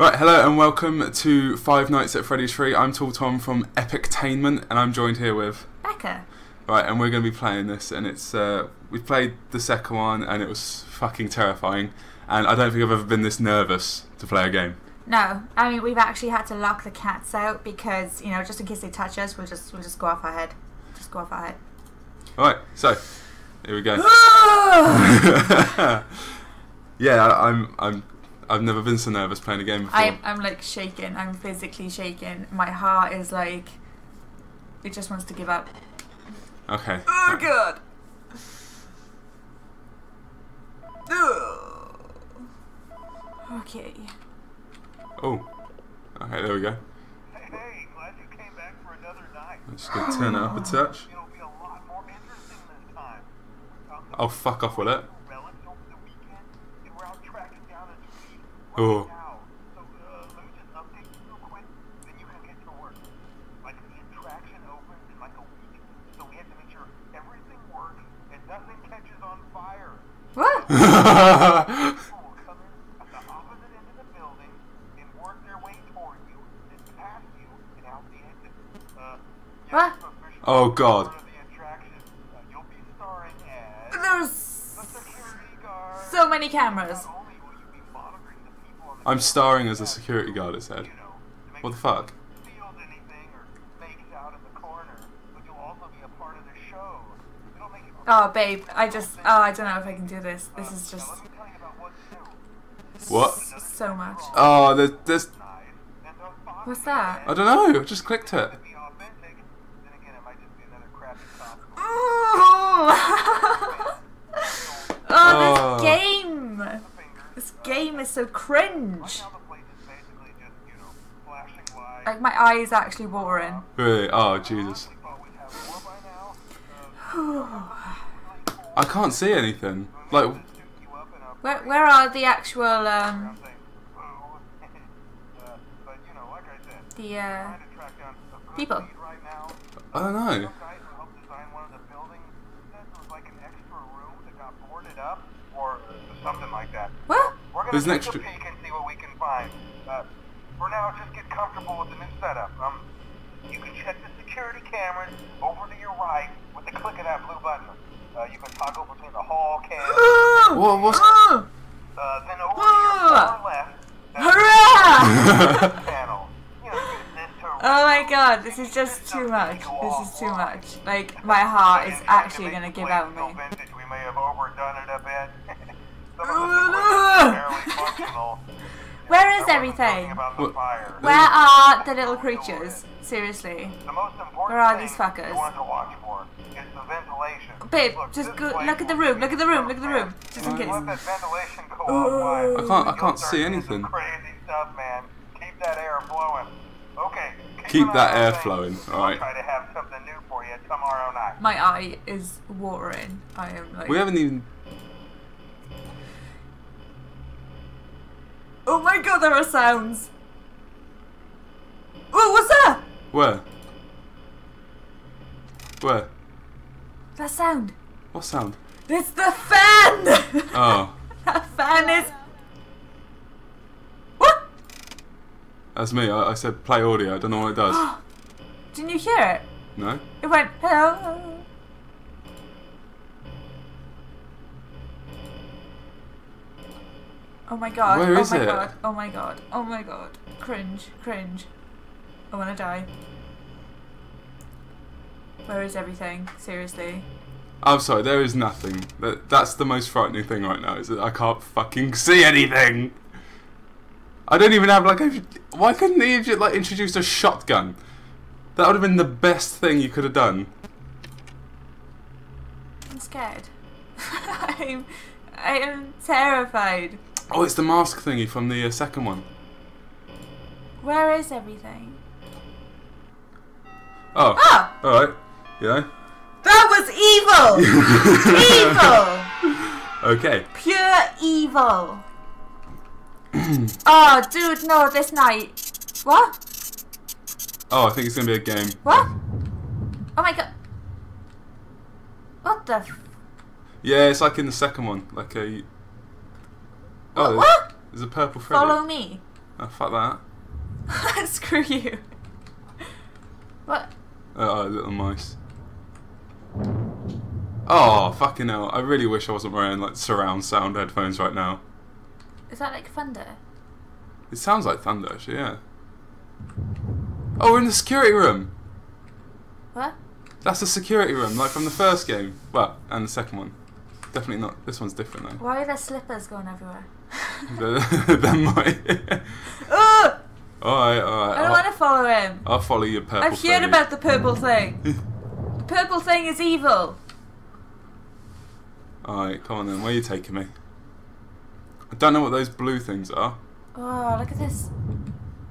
Right, hello and welcome to Five Nights at Freddy's 3. I'm TallTom from Epictainment and I'm joined here with Becca. Right, and we're going to be playing this, and it's we played the second one and it was fucking terrifying, and I don't think I've ever been this nervous to play a game. No, I mean we've actually had to lock the cats out because, you know, just in case they touch us, we'll just go off our head. Just go off our head. Alright, so here we go. Yeah, I've never been so nervous playing a game before. I'm like shaking. I'm physically shaking. My heart is like, it just wants to give up. Okay. Oh god. Okay. Oh. Okay, there we go. Hey, glad you came back for another night. I'm just going to turn it up a touch. It'll be a lot more interesting this time. Oh, fuck off with it. Relics over the weekend, and we're out tracking down a lead Oh. right now. So, let me just update you real quick, then you can get to work. Like, the attraction opens in like a week, so we have to make sure everything works and nothing catches on fire. What? People will come in at the opposite end of the building and work their way toward you, then past you, and out the exit. What? Oh, God. Part of the attraction. You'll be starring as There's the security guard. so many cameras. Not only will you be monitoring the people on the I'm starring as a security guard, it said. you know, to make What the sure fuck? no one steals anything or fakes out in the corner, but you'll also be a part of the show. It'll make it Oh babe, I don't know if I can do this. This is just Let me tell you about what's new. What? so much. Oh, there's... Nice. And the box What's that? I don't know, I just clicked it. be authentic. Then again, it might just be another crappy costume. Oh, Oh. this game! This game is so cringe. Now the place is basically just, you know, flashing lights. Like my eyes are actually watering. Really? Oh, Jesus. We thought we'd have more by now. I can't see anything. Like, Suit you up in a Where are the actual something. But you know, like I said, the trying to track down a good people? lead right now. I don't know. Some guy who helped design one of the buildings said there was like an extra room that got boarded up or something like that. What? We're gonna There's an take extra- a peek and see what we can find. For now, just get comfortable with the new setup. You can check the security cameras over to your right with the click of that blue button. You can toggle between the hall cam. What's... Then over to your far left. Hurrah! Panel. You know, use this to Oh my god, this is just too much. This is too much. Like my heart is actually gonna give out on me. Vintage. We may have overdone it a bit. Some of Oh, the no. are barely functional. Where I is wasn't everything? talking about the fire. Where are the little creatures? Seriously. The most important Where are thing these fuckers? you want to watch for is the ventilation. Babe, Look, just this go place look at the will room, be look at the room, look at the room. Just in Let case. that ventilation go Oh. offline. I You'll can't start see seeing anything. some crazy stuff, man. Keep that air flowing. Okay. Keep an that eye on air things. flowing, I'll alright. try to have something new for you tomorrow night. My eye is watering. I am like We haven't even... oh my god, there are sounds. Oh, what's that? Where? Where? That sound. What sound? It's the fan! Oh, That fan is... What? that's me. I said play audio. I don't know what it does. Didn't you hear it? No? It went, hello. Oh my god. Where is oh my it? god. Oh my god. Oh my god. Cringe. Cringe. I wanna die. Where is everything? Seriously. I'm sorry, there is nothing. That's the most frightening thing right now, is that I can't fucking see anything! I don't even have like a... Why couldn't he have just, like, introduced a shotgun? That would have been the best thing you could have done. I'm scared. I am terrified. Oh, it's the mask thingy from the second one. Where is everything? Oh, Ah! alright. Yeah. That was evil! Evil! Okay. Pure evil. Oh, dude, no, this night. What? Oh, I think it's going to be a game. What? Oh my god. What the f... Yeah, it's like in the second one. Like a... Oh, What? there's a purple Freddy. Follow me. Oh, fuck that. Screw you. What? Oh, little mice. Oh, fucking hell. I really wish I wasn't wearing like surround sound headphones right now. Is that like thunder? It sounds like thunder, actually, yeah. Oh, we're in the security room. What? That's the security room, like from the first game. Well, and the second one. Definitely not. This one's different though. Why are there slippers going everywhere? That might. Ugh! Alright. I don't want to follow him. I'll follow your purple I've heard Freddy. about the purple thing. The purple thing is evil. Alright, come on then. Where are you taking me? I don't know what those blue things are. Oh, look at this.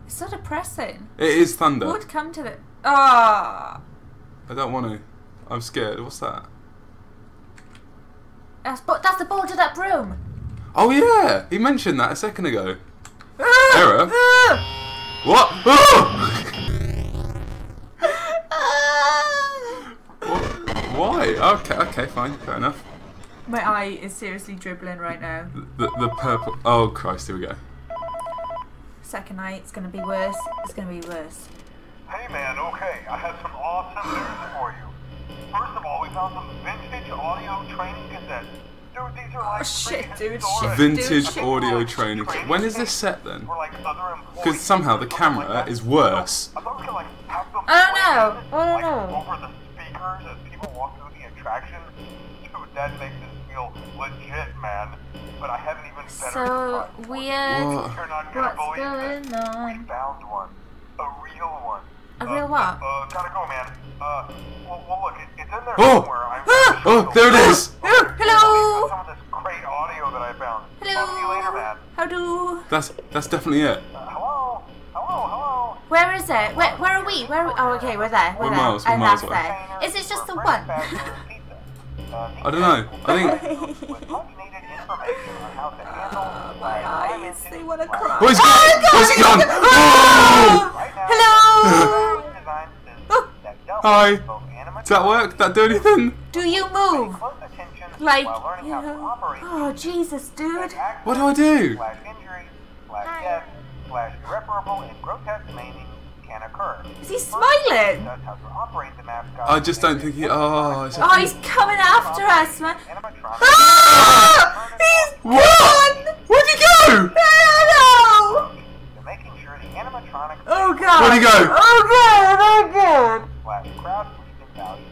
It's so depressing. It is thunder. Who would come to the... Oh. I don't want to. I'm scared. What's that? That's the boarded up room. Oh yeah! He mentioned that a second ago. Ah! Error? Ah! What? Oh! What? Why? Okay, fine. Fair enough. My eye is seriously dribbling right now. The purple... Oh Christ, here we go. Second eye, it's going to be worse. It's going to be worse. Hey man, okay, I have some awesome news for you. First of all, we found some vintage audio training cassettes. Dude, these are like Shit, dude, prehistoric. Vintage shit. audio training. When is this set then? For, like, other employees. Because somehow the camera is worse. I thought we could, like, have them I don't know. played, I don't like, know. over the speakers as people walk through the attraction. Dude, that makes this feel legit, man. But I have an even better So surprise. weird. What? You're not gonna What's believe going this. on? We found one. A real one. A real what? Gotta go, man. Well, look, it's in there Oh! somewhere. Oh, there it is! Oh, hello! Some of this great audio that I found. Hello. Talk to you later, man. How do? That's definitely it. Hello. Where is it? Where are we? Oh, okay, we're there. We're there. miles and away. that's there. Is it just the one? I don't know. I think... My eyes, they want to cry. Where's he gone? Where's he gone? Oh! Hello! Hi. Does that work? Did that do anything? Do you move? Like, you know? Oh, Jesus, dude. What do I do? Irreparable and grotesque maiming can occur. Is he smiling? That's how to operate the mascot. I just don't think he... Oh, it's Oh, he's coming after us, man. Animatronic. Ah! He's What? gone! Where'd he go? Hello! To making sure the animatronic Oh, God. Where'd he go? Oh, God. Oh, God. slash crowd boosting value.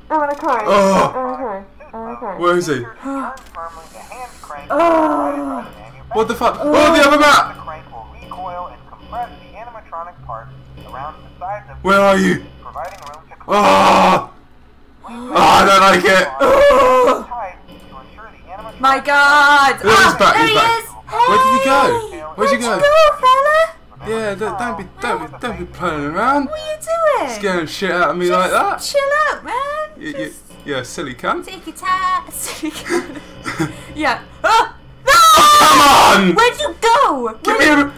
I'm gonna cry. Oh. Okay. Where is he? Turns firmly, the hand crank Oh. provided by the manufacturer. What the fuck? Oh, the other The map! crank will recoil and compress the animatronic parts around the sides of Where are you? providing room to Oh! Oh, I don't like it. Oh. tight to ensure the animatronic My God. There he's back, there he's he back. is. Where did he go? Where'd you Where'd go? you go, fella? Yeah, don't be playing around. What are you doing? Scaring shit out of me like that. Chill out, man. Just Yeah, silly cunt. take your time. Yeah. Oh! Come on! Where'd you go?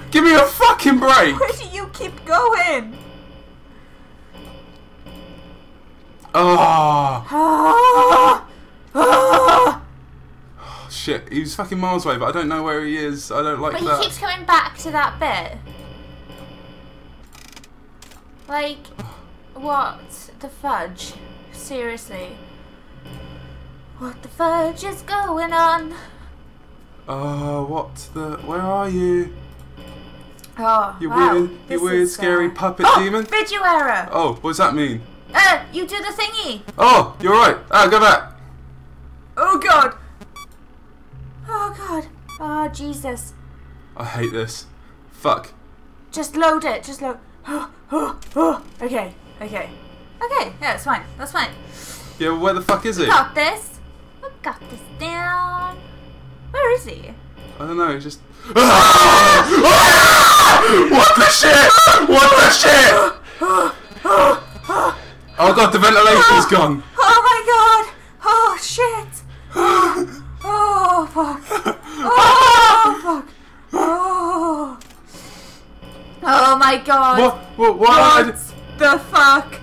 Give me a fucking break. Where do you keep going? Oh, Ah! Ah! shit. He was fucking miles away, but I don't know where he is. I don't like But he that. keeps coming back to that bit. Like, what the fudge? Seriously. What the fudge is going on? Oh, where are you? Oh, You wow. weird, scary puppet demon. Video error! Oh, what does that mean? You do the thingy! Oh, you're right. Go back. Oh god! Oh god. Oh Jesus. I hate this. Fuck. Just load it, just load. Okay, yeah, it's fine, that's fine. Yeah, well, where the fuck is he? Got this. I got this down. Where is he? I don't know, just... What the shit? What the shit? Oh god, the ventilation's gone. Oh my god! Oh shit! Oh fuck! Oh fuck! Oh my god! What? What the fuck?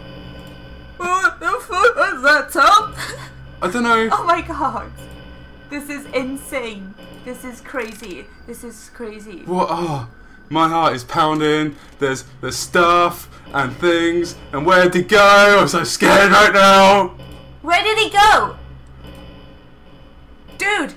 What the fuck was that, Tom? I don't know. Oh my god! This is insane. This is crazy. This is crazy. What? Oh, My heart is pounding. There's stuff and things. And where'd he go? I'm so scared right now. Where did he go? Dude.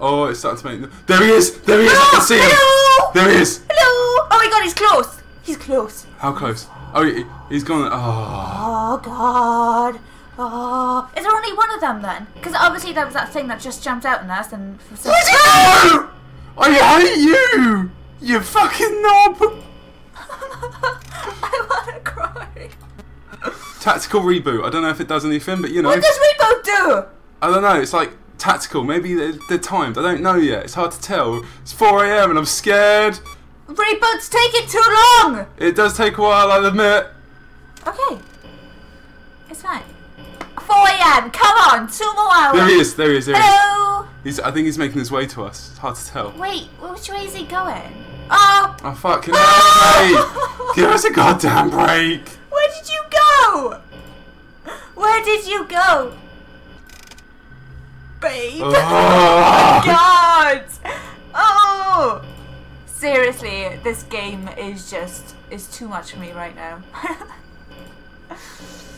Oh, it's starting to make... There he is! There he is! I can see him! Hello! There he is! Hello! Oh my god, he's close! He's close. How close? Oh, he's gone... Oh. Oh god. Oh. Is there only one of them then? Because obviously there was that thing that just jumped out on us and... Where'd he go? I hate you! You fucking knob! I want to cry. Tactical reboot. I don't know if it does anything, but you know... What does reboot do? I don't know. It's like tactical. Maybe they're timed. I don't know yet. It's hard to tell. It's 4 AM and I'm scared. Reboot's taking too long! It does take a while, I'll admit. Okay. It's fine. 4 AM, come on, 2 more hours. There he is, there he is, there he is. Hello! I think he's making his way to us. It's hard to tell. Wait, which way is he going? Oh! Oh, fucking hell, mate. Give us a goddamn break! Where did you go? Where did you go? Babe! Oh. God! Oh! Seriously, this game is too much for me right now.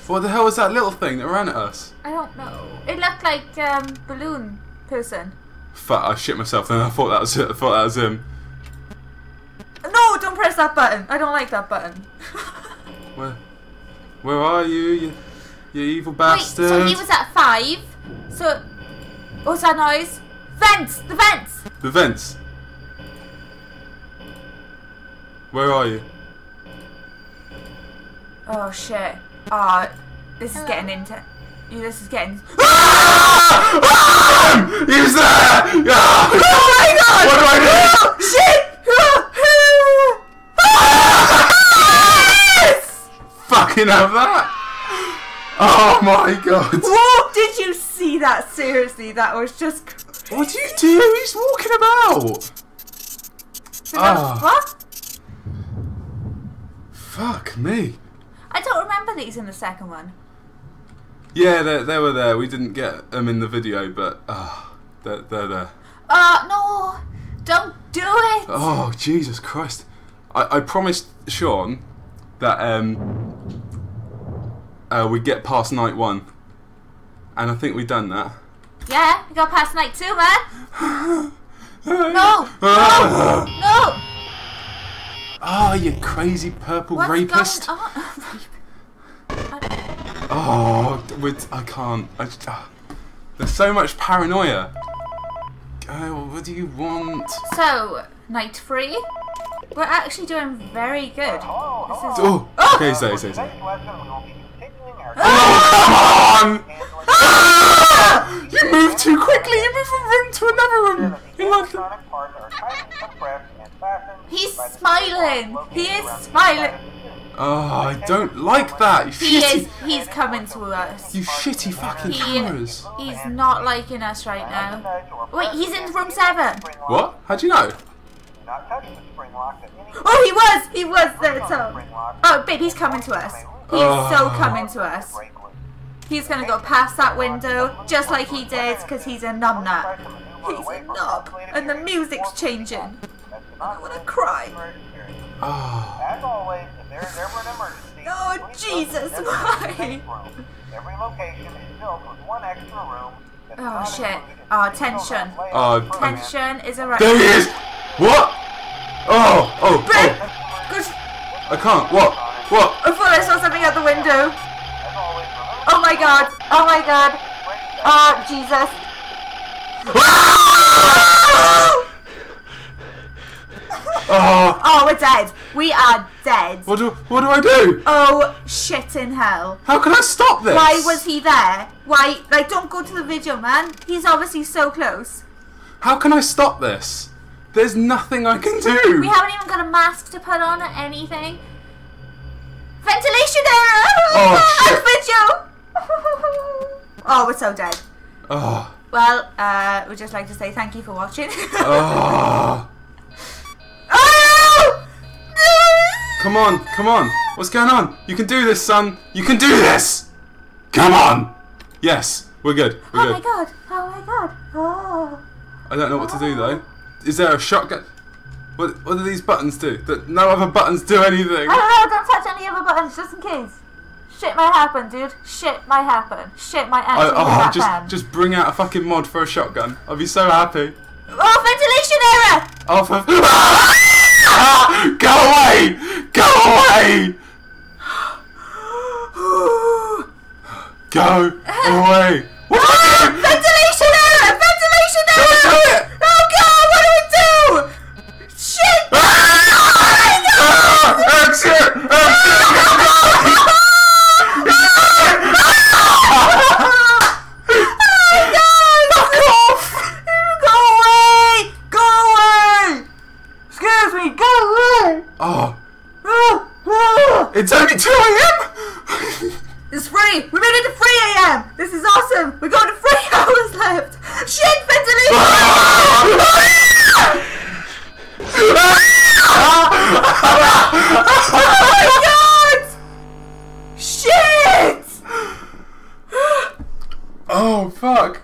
What the hell was that little thing that ran at us? I don't know. It looked like balloon person. Fuck, I shit myself then. I thought that was it. I thought that was him. No, don't press that button. I don't like that button. Where are you evil bastard? Wait, so he was at 5. So, what's that noise? Vents! The vents! The vents. Where are you? Oh shit. Oh, this is getting into... This is getting... He was there! Oh my god! What do I do? Oh, shit! Yes! Fucking have that! Oh my god! Whoa! Did you see that? Seriously, that was just... What do you do? He's walking about! What? Fuck me. I don't remember these in the second one. Yeah, they were there. We didn't get them in the video, but they're there. No! Don't do it! Oh, Jesus Christ. I promised Sean that we'd get past night 1. And I think we've done that. Yeah, we got past night 2, man. No! No! No! Oh, you crazy purple What's rapist. going on? Oh, I can't. There's so much paranoia. What do you want? So, night 3. We're actually doing very good. This is... Oh, okay, say. Next lesson, we will be continuing our... Oh, come on! You moved too quickly. You moved from room to another room. You like the... electronic parts are tightly compressed and fastened. He's smiling. He is smiling. Oh, I don't like that. You He shitty. is. He's coming to us. You shitty fucking cameras. He's not liking us right now. Wait, he's in room 7. What? How'd you know? Not touch the spring lock at any Oh, he was there, so. Oh, babe, he's coming to us. He is so coming to us. He's gonna go past that window, just like he did, because he's a numbnut. He's a knob, and the music's changing. I wanna cry. Oh. As always, if there is ever an emergency, Oh, Jesus, why? every location is filled with one extra room. Oh, shit. Oh, tension. Oh, Tension is a right. there he is. What? Oh. Babe! Good. I can't. What? I thought I saw something out the window. Oh my god. Oh my god. Oh, Jesus. Oh, we're dead. We are dead. What do I do? Oh, shit in hell. How can I stop this? Why was he there? Why? Like, don't go to the video, man. He's obviously so close. How can I stop this? There's nothing I can do. We haven't even got a mask to put on or anything. Ventilation error! Oh, shit. Video! Oh, we're so dead. Oh. Well, we'd just like to say thank you for watching. Oh. Oh! Come on. What's going on? You can do this, son. You can do this. Come on. Yes, we're good. Oh my god. Oh my god. Oh. I don't know what to do though. Is there a shotgun? What do these buttons do? No other buttons do anything. I don't know, don't touch any other buttons just in case. Shit might happen, dude. Shit might happen. Shit might actually happen. Just bring out a fucking mod for a shotgun. I'll be so happy. Oh, ventilation error! Oh, for... Go away! Go away! Go away! What do I do? Ventilation error! Ventilation error! Don't do it! Oh god, what do we do? Shit! Exit! Oh. It's only 2 AM? It's free! We made it to 3 AM! This is awesome! We got 3 hours left! Shit, ventilation! Oh my god! Shit! Oh fuck!